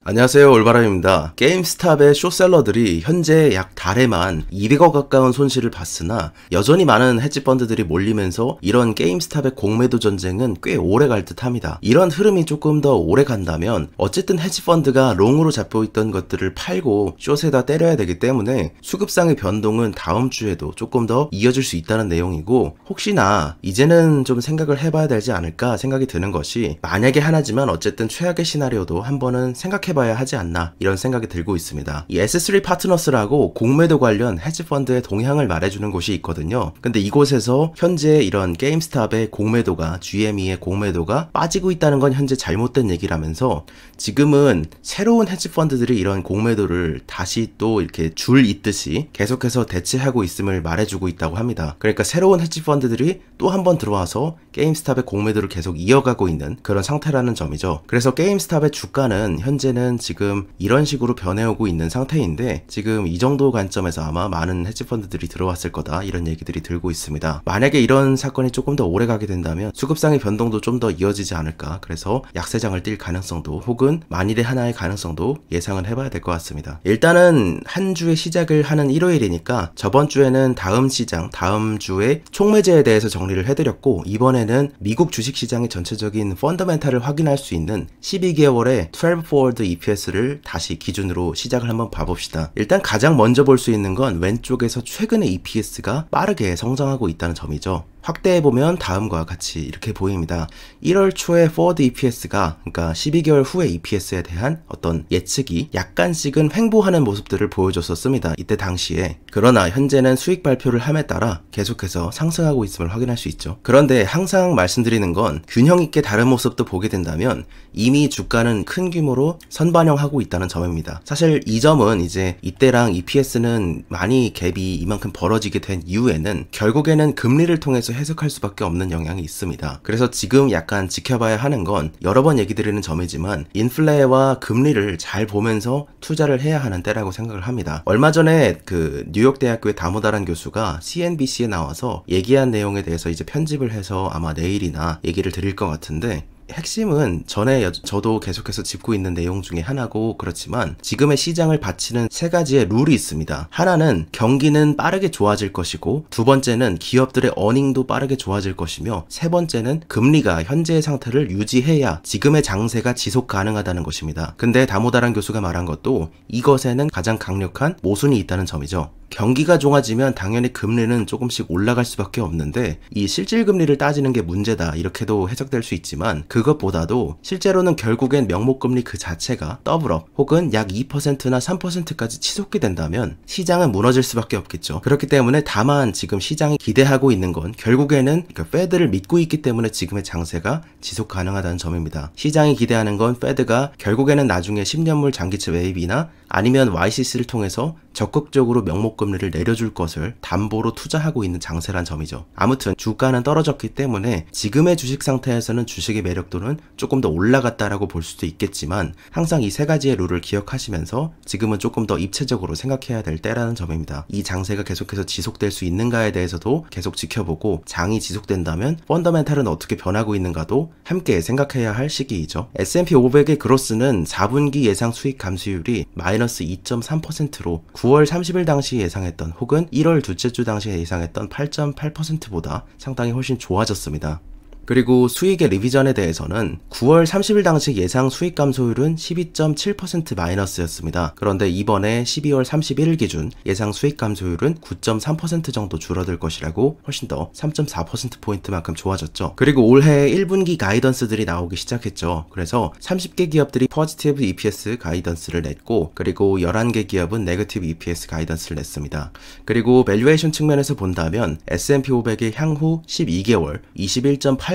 안녕하세요, 올바람입니다. 게임스탑의 쇼셀러들이 현재 약 달에만 200억 가까운 손실을 봤으나 여전히 많은 헤지펀드들이 몰리면서 이런 게임스탑의 공매도 전쟁은 꽤 오래 갈 듯 합니다. 이런 흐름이 조금 더 오래 간다면 어쨌든 헤지펀드가 롱으로 잡고 있던 것들을 팔고 숏에다 때려야 되기 때문에 수급상의 변동은 다음 주에도 조금 더 이어질 수 있다는 내용이고, 혹시나 이제는 좀 생각을 해봐야 되지 않을까 생각이 드는 것이, 만약에 하나지만 어쨌든 최악의 시나리오도 한 번은 생각해봐야 하지 않나 이런 생각이 들고 있습니다. 이 S3 파트너스라고 공매도 관련 헤지펀드의 동향을 말해주는 곳이 있거든요. 근데 이곳에서 현재 이런 게임스탑의 공매도가, GME의 공매도가 빠지고 있다는 건 현재 잘못된 얘기라면서, 지금은 새로운 헤지펀드들이 이런 공매도를 다시 또 이렇게 줄 잇듯이 계속해서 대체하고 있음을 말해주고 있다고 합니다. 그러니까 새로운 헤지펀드들이 또 한 번 들어와서 게임스탑의 공매도를 계속 이어가고 있는 그런 상태라는 점이죠. 그래서 게임스탑의 주가는 현재는 지금 이런 식으로 변해오고 있는 상태인데, 지금 이 정도 관점에서 아마 많은 헤지펀드들이 들어왔을 거다 이런 얘기들이 들고 있습니다. 만약에 이런 사건이 조금 더 오래 가게 된다면 수급상의 변동도 좀 더 이어지지 않을까, 그래서 약세장을 띌 가능성도 혹은 만일의 하나의 가능성도 예상은 해봐야 될 것 같습니다. 일단은 한 주의 시작을 하는 일요일이니까 저번 주에는 다음 시장, 다음 주에 총매제에 대해서 정리를 해드렸고, 이번에는 미국 주식시장의 전체적인 펀더멘탈을 확인할 수 있는 12개월의 12 forward EPS를 다시 기준으로 시작을 한번 봐봅시다. 일단 가장 먼저 볼 수 있는 건 왼쪽에서 최근의 EPS가 빠르게 성장하고 있다는 점이죠. 확대해보면 다음과 같이 이렇게 보입니다. 1월 초에 forward EPS가, 그러니까 12개월 후의 EPS에 대한 어떤 예측이 약간씩은 횡보하는 모습들을 보여줬었습니다. 이때 당시에. 그러나 현재는 수익 발표를 함에 따라 계속해서 상승하고 있음을 확인할 수 있죠. 그런데 항상 말씀드리는 건, 균형 있게 다른 모습도 보게 된다면 이미 주가는 큰 규모로 선반영하고 있다는 점입니다. 사실 이 점은 이제 이때랑 EPS는 많이 갭이 이만큼 벌어지게 된 이유에는 결국에는 금리를 통해서 해석할 수밖에 없는 영향이 있습니다. 그래서 지금 약간 지켜봐야 하는 건, 여러 번 얘기 드리는 점이지만 인플레와 금리를 잘 보면서 투자를 해야 하는 때라고 생각을 합니다. 얼마 전에 그 뉴욕 대학교의 다모다란 교수가 CNBC에 나와서 얘기한 내용에 대해서 이제 편집을 해서 아마 내일이나 얘기를 드릴 것 같은데, 핵심은 전에 저도 계속해서 짚고 있는 내용 중에 하나고, 그렇지만 지금의 시장을 바치는 세 가지의 룰이 있습니다. 하나는 경기는 빠르게 좋아질 것이고, 두 번째는 기업들의 어닝도 빠르게 좋아질 것이며, 세 번째는 금리가 현재의 상태를 유지해야 지금의 장세가 지속 가능하다는 것입니다. 근데 다모다란 교수가 말한 것도 이것에는 가장 강력한 모순이 있다는 점이죠. 경기가 좋아지면 당연히 금리는 조금씩 올라갈 수밖에 없는데, 이 실질 금리를 따지는 게 문제다 이렇게도 해석될 수 있지만, 그것보다도 실제로는 결국엔 명목금리 그 자체가 더블업 혹은 약 2%나 3%까지 치솟게 된다면 시장은 무너질 수밖에 없겠죠. 그렇기 때문에 다만 지금 시장이 기대하고 있는 건 결국에는 그 페드를 믿고 있기 때문에 지금의 장세가 지속 가능하다는 점입니다. 시장이 기대하는 건 페드가 결국에는 나중에 10년물 장기채 매입이나 아니면 YCC를 통해서 적극적으로 명목금리를 내려줄 것을 담보로 투자하고 있는 장세란 점이죠. 아무튼 주가는 떨어졌기 때문에 지금의 주식 상태에서는 주식의 매력도는 조금 더 올라갔다라고 볼 수도 있겠지만, 항상 이 세 가지의 룰을 기억하시면서 지금은 조금 더 입체적으로 생각해야 될 때라는 점입니다. 이 장세가 계속해서 지속될 수 있는가에 대해서도 계속 지켜보고, 장이 지속된다면 펀더멘탈은 어떻게 변하고 있는가도 함께 생각해야 할 시기이죠. S&P 500의 그로스는 4분기 예상 수익 감소율이 마이너스 2.3%로 9월 30일 당시 예상했던 혹은 1월 둘째 주 당시에 예상했던 8.8%보다 상당히 훨씬 좋아졌습니다. 그리고 수익의 리비전에 대해서는 9월 30일 당시 예상 수익 감소율은 12.7% 마이너스였습니다. 그런데 이번에 12월 31일 기준 예상 수익 감소율은 9.3% 정도 줄어들 것이라고 훨씬 더 3.4%포인트만큼 좋아졌죠. 그리고 올해 1분기 가이던스들이 나오기 시작했죠. 그래서 30개 기업들이 포지티브 EPS 가이던스를 냈고, 그리고 11개 기업은 네거티브 EPS 가이던스를 냈습니다. 그리고 밸류에이션 측면에서 본다면 S&P 500의 향후 12개월 21.8배로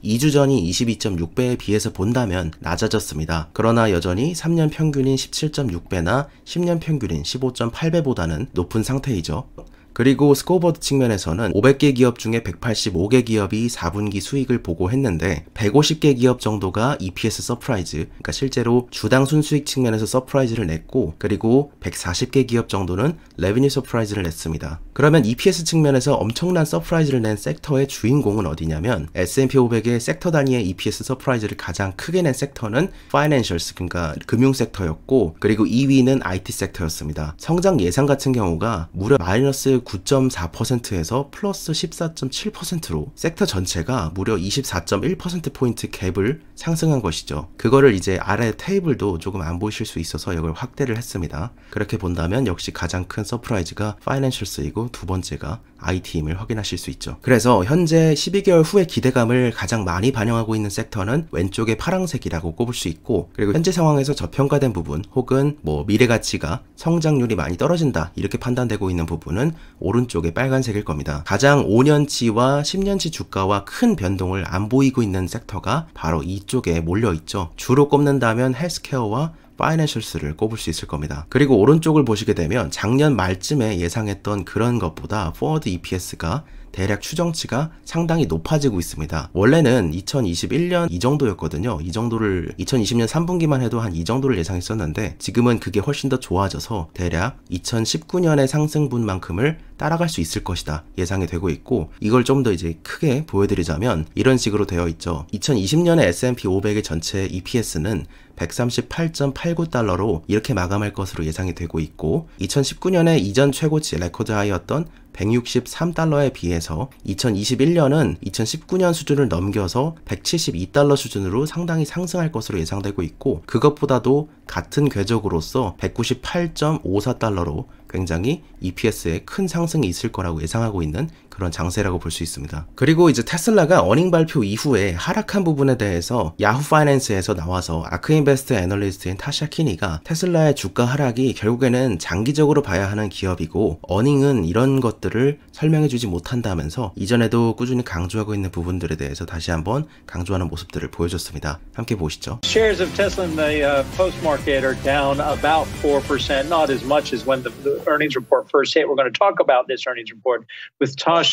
2주 전이 22.6배에 비해서 본다면 낮아졌습니다. 그러나 여전히 3년 평균인 17.6배나 10년 평균인 15.8배보다는 높은 상태이죠. 그리고 스코어보드 측면에서는 500개 기업 중에 185개 기업이 4분기 수익을 보고했는데 150개 기업 정도가 EPS 서프라이즈, 그러니까 실제로 주당 순수익 측면에서 서프라이즈를 냈고, 그리고 140개 기업 정도는 레비뉴 서프라이즈를 냈습니다. 그러면 EPS 측면에서 엄청난 서프라이즈를 낸 섹터의 주인공은 어디냐면 S&P 500의 섹터 단위의 EPS 서프라이즈를 가장 크게 낸 섹터는 파이낸셜스, 그러니까 금융 섹터였고, 그리고 2위는 IT 섹터였습니다. 성장 예상 같은 경우가 무려 마이너스 9.4%에서 플러스 14.7%로 섹터 전체가 무려 24.1%포인트 갭을 상승한 것이죠. 그거를 이제 아래 테이블도 조금 안 보이실 수 있어서 이걸 확대를 했습니다. 그렇게 본다면 역시 가장 큰 서프라이즈가 파이낸셜스이고 두 번째가 IT임을 확인하실 수 있죠. 그래서 현재 12개월 후의 기대감을 가장 많이 반영하고 있는 섹터는 왼쪽의 파란색이라고 꼽을 수 있고, 그리고 현재 상황에서 저평가된 부분 혹은 미래 가치가 성장률이 많이 떨어진다 이렇게 판단되고 있는 부분은 오른쪽의 빨간색일 겁니다. 가장 5년치와 10년치 주가와 큰 변동을 안 보이고 있는 섹터가 바로 이쪽에 몰려 있죠. 주로 꼽는다면 헬스케어와 파이낸셜스를 꼽을 수 있을 겁니다. 그리고 오른쪽을 보시게 되면 작년 말쯤에 예상했던 그런 것보다 포워드 EPS가 대략 추정치가 상당히 높아지고 있습니다. 원래는 2021년 이 정도였거든요. 이 정도를 2020년 3분기만 해도 한 이 정도를 예상했었는데 지금은 그게 훨씬 더 좋아져서 대략 2019년의 상승분만큼을 따라갈 수 있을 것이다 예상이 되고 있고, 이걸 좀 더 이제 크게 보여드리자면 이런 식으로 되어 있죠. 2020년에 S&P 500의 전체 EPS는 138.89달러로 이렇게 마감할 것으로 예상이 되고 있고, 2019년에 이전 최고치 레코드 하이였던 163달러에 비해서 2021년은 2019년 수준을 넘겨서 172달러 수준으로 상당히 상승할 것으로 예상되고 있고, 그것보다도 같은 궤적으로서 198.54달러로 굉장히 EPS에 큰 상승이 있을 거라고 예상하고 있는 그런 장세라고 볼 수 있습니다. 그리고 이제 테슬라가 어닝 발표 이후에 하락한 부분에 대해서 야후 파이낸스에서 나와서 아크인베스트 애널리스트인 타샤 키니가 테슬라의 주가 하락이 결국에는 장기적으로 봐야 하는 기업이고 어닝은 이런 것들을 설명해주지 못한다면서 이전에도 꾸준히 강조하고 있는 부분들에 대해서 다시 한번 강조하는 모습들을 보여줬습니다. 함께 보시죠. Shares of Tesla in the post-market are down about 4%, not as much as when the earnings report first hit. We're going to talk about this earnings report with Tasha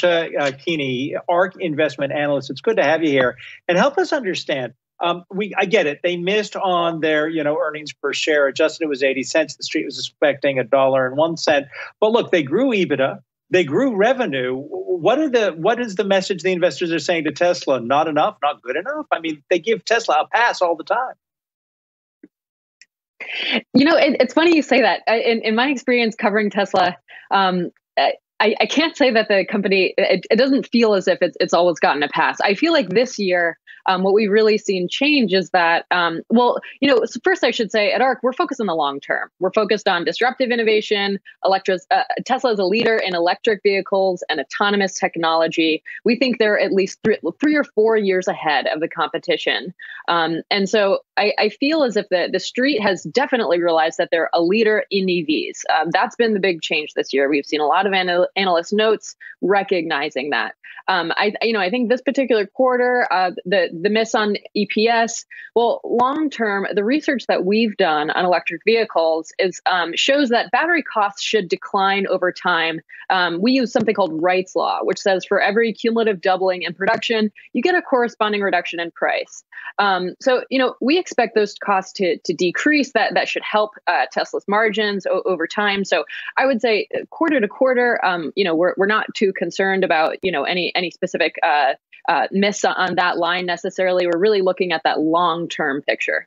Keeney, ARK investment analyst. It's good to have you here and help us understand. I get it. They missed on their, earnings per share. Adjusted, it was 80 cents. The street was expecting $1.01. But look, they grew EBITDA. They grew revenue. What is the message the investors are saying to Tesla? Not enough, not good enough. I mean, they give Tesla a pass all the time. It's funny you say that. In my experience covering Tesla, I can't say that the company, it doesn't feel as if it's always gotten a pass. I feel like this year, what we've really seen change is that, so first I should say at ARK, we're focused on the long term. We're focused on disruptive innovation. Tesla is a leader in electric vehicles and autonomous technology. We think they're at least three or 4 years ahead of the competition. And so I feel as if the street has definitely realized that they're a leader in EVs. That's been the big change this year. We've seen a lot of analyst notes recognizing that. I think this particular quarter, the miss on EPS, well, long term, the research that we've done on electric vehicles shows that battery costs should decline over time. We use something called Wright's Law, which says for every cumulative doubling in production, you get a corresponding reduction in price. So we expect those costs to decrease. That should help Tesla's margins over time. So I would say quarter to quarter, we're not too concerned about any specific miss on that line necessarily. We're really looking at that long-term picture.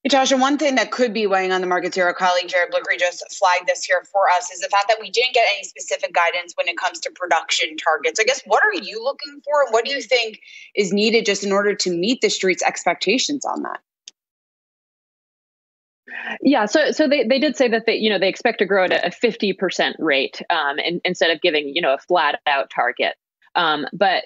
Natasha, one thing that could be weighing on the markets here, our colleague Jared Blikre just flagged this here for us, is the fact that we didn't get any specific guidance when it comes to production targets. I guess, what are you looking for? And what do you think is needed just in order to meet the street's expectations on that? Yeah, so they did say that they expect to grow at a 50% rate instead of giving a flat out target. But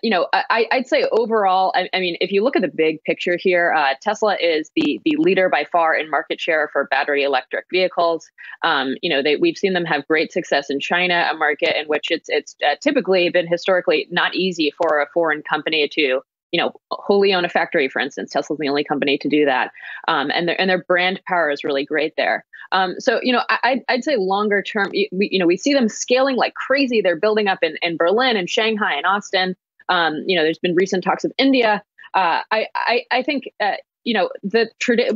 I'd say overall, I mean, if you look at the big picture here, Tesla is the leader by far in market share for battery electric vehicles. We've seen them have great success in China, a market in which it's typically been historically not easy for a foreign company to wholly own a factory, for instance. Tesla's the only company to do that. And their brand power is really great there. So, I'd say longer term, we see them scaling like crazy. They're building up in Berlin and Shanghai and Austin. There's been recent talks of India. I think,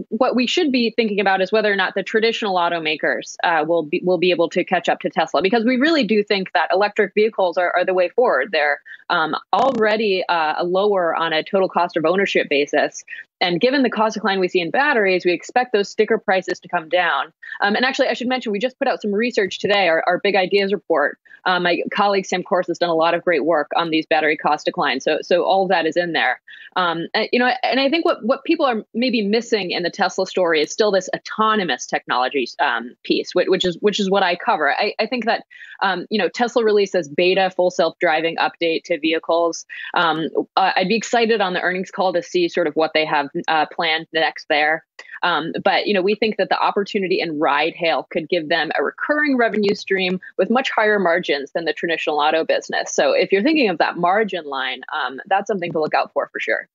what we should be thinking about is whether or not the traditional automakers will be able to catch up to Tesla, because we really do think that electric vehicles are the way forward. They're already lower on a total cost of ownership basis. And given the cost decline we see in batteries, we expect those sticker prices to come down. And actually, I should mention, we just put out some research today, our Big Ideas report. My colleague Sam Kors has done a lot of great work on these battery cost declines. So all of that is in there. And I think what people are maybe missing in the Tesla story is still this autonomous technology piece, which is what I cover. I think that Tesla released this beta full self-driving update to vehicles. I'd be excited on the earnings call to see sort of what they have planned next there. But we think that the opportunity in ride hail could give them a recurring revenue stream with much higher margins than the traditional auto business. So if you're thinking of that margin line, that's something to look out for sure.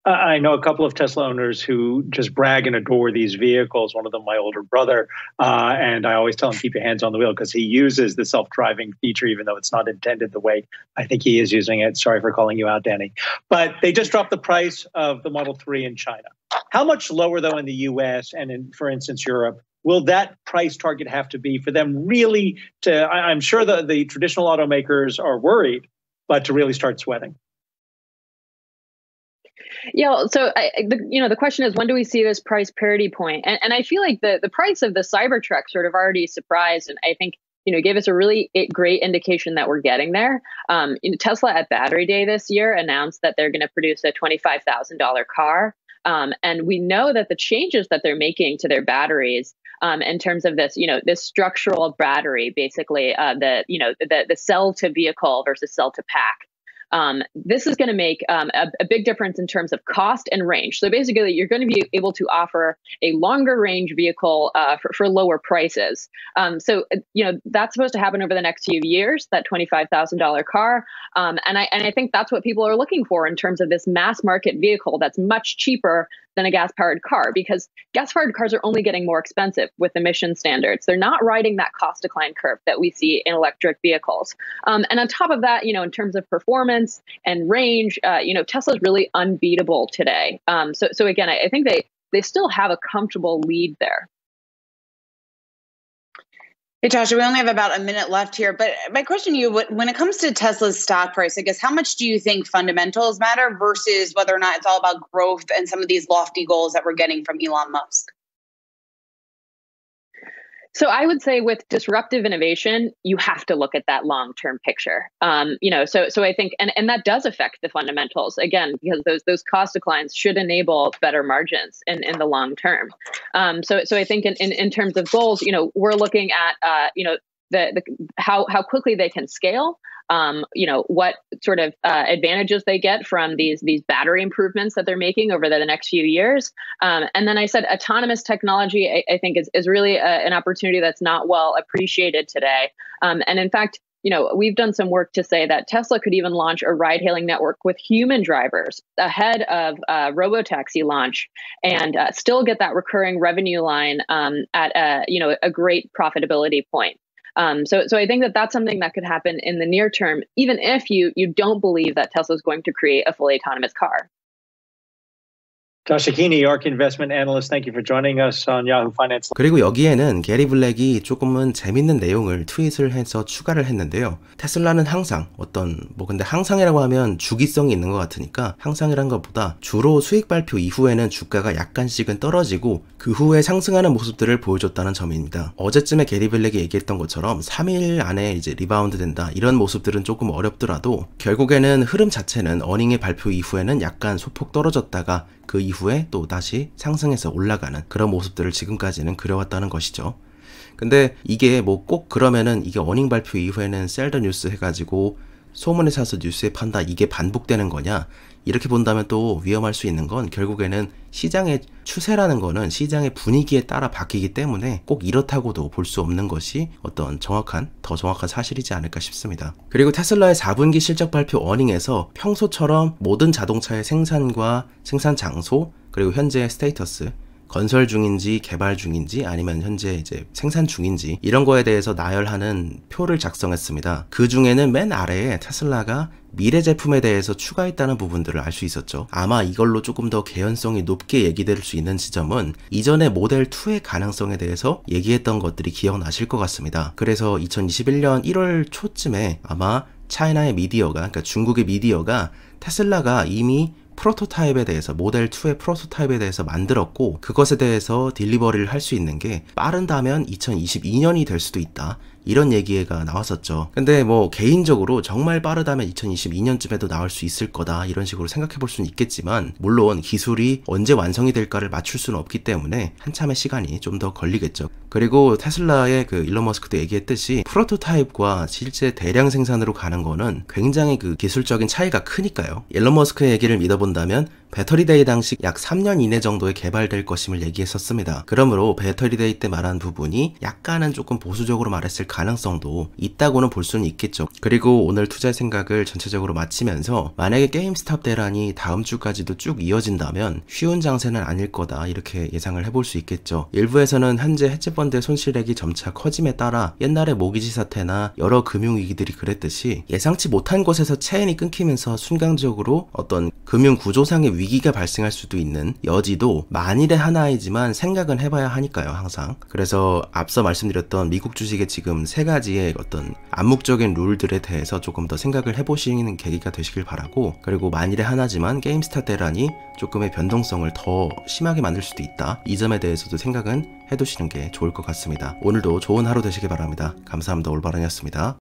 I know a couple of Tesla owners who just brag and adore these vehicles. One of them, my older brother, and I always tell him, keep your hands on the wheel, because he uses the self-driving feature, even though it's not intended the way I think he is using it. Sorry for calling you out, Danny. But they just dropped the price of the Model 3 in China. How much lower, though, in the US and in, for instance, Europe, will that price target have to be for them really to, I'm sure the traditional automakers are worried, but to really start sweating? Yeah, so the question is, when do we see this price parity point? And I feel like the price of the Cybertruck sort of already surprised, and I think gave us a really great indication that we're getting there. Tesla at Battery Day this year announced that they're going to produce a $25,000 car, and we know that the changes that they're making to their batteries, in terms of this, this structural battery, basically, the cell to vehicle versus cell to pack. This is going to make a big difference in terms of cost and range. So basically, you're going to be able to offer a longer range vehicle for lower prices. So that's supposed to happen over the next few years, that $25,000 car. And I think that's what people are looking for in terms of this mass market vehicle that's much cheaper than a gas-powered car, because gas-powered cars are only getting more expensive with emission standards. They're not riding that cost decline curve that we see in electric vehicles. And on top of that, in terms of performance and range, Tesla's really unbeatable today. So again, I think they still have a comfortable lead there. Hey, Tasha, we only have about a minute left here, but my question to you, when it comes to Tesla's stock price, I guess, how much do you think fundamentals matter versus whether or not it's all about growth and some of these lofty goals that we're getting from Elon Musk? So I would say with disruptive innovation, you have to look at that long-term picture. So I think, and that does affect the fundamentals, again, because those cost declines should enable better margins in the long term. So I think in terms of goals, we're looking at how quickly they can scale. What sort of advantages they get from these battery improvements that they're making over the next few years. And then I said autonomous technology, I think is really an opportunity that's not well appreciated today. And in fact, we've done some work to say that Tesla could even launch a ride-hailing network with human drivers ahead of robotaxi launch, and still get that recurring revenue line at a great profitability point. So I think that's something that could happen in the near term, even if you don't believe that Tesla is going to create a fully autonomous car. Tasha Keeney, ARK investment analyst, thank you for joining us on Yahoo Finance. 그리고 여기에는 게리 블랙이 조금은 재밌는 내용을 트윗을 해서 추가를 했는데요. 테슬라는 항상 근데 항상이라고 하면 주기성이 있는 것 같으니까 항상이란 것보다 주로 수익 발표 이후에는 주가가 약간씩은 떨어지고 그 후에 상승하는 모습들을 보여줬다는 점입니다. 어제쯤에 게리 블랙이 얘기했던 것처럼 3일 안에 이제 리바운드 된다, 이런 모습들은 조금 어렵더라도 결국에는 흐름 자체는 어닝의 발표 이후에는 약간 소폭 떨어졌다가 그 이후에 또 다시 상승해서 올라가는 그런 모습들을 지금까지는 그려왔다는 것이죠. 근데 이게 뭐 꼭 그러면은 이게 어닝 발표 이후에는 셀 더 뉴스 해가지고 소문에 사서 뉴스에 판다 이게 반복되는 거냐, 이렇게 본다면 또 위험할 수 있는 건 결국에는 시장의 추세라는 거는 시장의 분위기에 따라 바뀌기 때문에 꼭 이렇다고도 볼 수 없는 것이 어떤 더 정확한 사실이지 않을까 싶습니다. 그리고 테슬라의 4분기 실적 발표 어닝에서 평소처럼 모든 자동차의 생산과 생산 장소, 그리고 현재의 스테이터스, 건설 중인지 개발 중인지 아니면 현재 이제 생산 중인지 이런 거에 대해서 나열하는 표를 작성했습니다. 그 중에는 맨 아래에 테슬라가 미래 제품에 대해서 추가했다는 부분들을 알 수 있었죠. 아마 이걸로 조금 더 개연성이 높게 얘기될 수 있는 지점은 이전에 모델 2의 가능성에 대해서 얘기했던 것들이 기억나실 것 같습니다. 그래서 2021년 1월 초쯤에 아마 차이나의 미디어가, 그러니까 중국의 미디어가 테슬라가 이미 프로토타입에 대해서, 모델 2의 프로토타입에 대해서 만들었고 그것에 대해서 딜리버리를 할 수 있는 게 빠른다면 2022년이 될 수도 있다, 이런 얘기가 나왔었죠. 근데 뭐 개인적으로 정말 빠르다면 2022년쯤에도 나올 수 있을 거다, 이런 식으로 생각해 볼 수는 있겠지만, 물론 기술이 언제 완성이 될까를 맞출 수는 없기 때문에 한참의 시간이 좀 더 걸리겠죠. 그리고 테슬라의 그 일론 머스크도 얘기했듯이 프로토타입과 실제 대량 생산으로 가는 거는 굉장히 그 기술적인 차이가 크니까요. 일론 머스크의 얘기를 믿어본다면 배터리데이 당시 약 3년 이내 정도에 개발될 것임을 얘기했었습니다. 그러므로 배터리데이 때 말한 부분이 약간은 조금 보수적으로 말했을 가능성도 있다고는 볼 수는 있겠죠. 그리고 오늘 투자 생각을 전체적으로 마치면서, 만약에 게임스탑 대란이 다음 주까지도 쭉 이어진다면 쉬운 장세는 아닐 거다, 이렇게 예상을 해볼 수 있겠죠. 일부에서는 현재 헤지펀드의 손실액이 점차 커짐에 따라 옛날의 모기지 사태나 여러 금융위기들이 그랬듯이 예상치 못한 곳에서 체인이 끊기면서 순간적으로 어떤 금융 구조상의 위기가 발생할 수도 있는 여지도 만일의 하나이지만 생각은 해봐야 하니까요, 항상. 그래서 앞서 말씀드렸던 미국 주식의 지금 3가지의 어떤 암묵적인 룰들에 대해서 조금 더 생각을 해보시는 계기가 되시길 바라고, 그리고 만일의 하나지만 게임스탑 대란이 조금의 변동성을 더 심하게 만들 수도 있다, 이 점에 대해서도 생각은 해두시는 게 좋을 것 같습니다. 오늘도 좋은 하루 되시길 바랍니다. 감사합니다. 올바른이었습니다.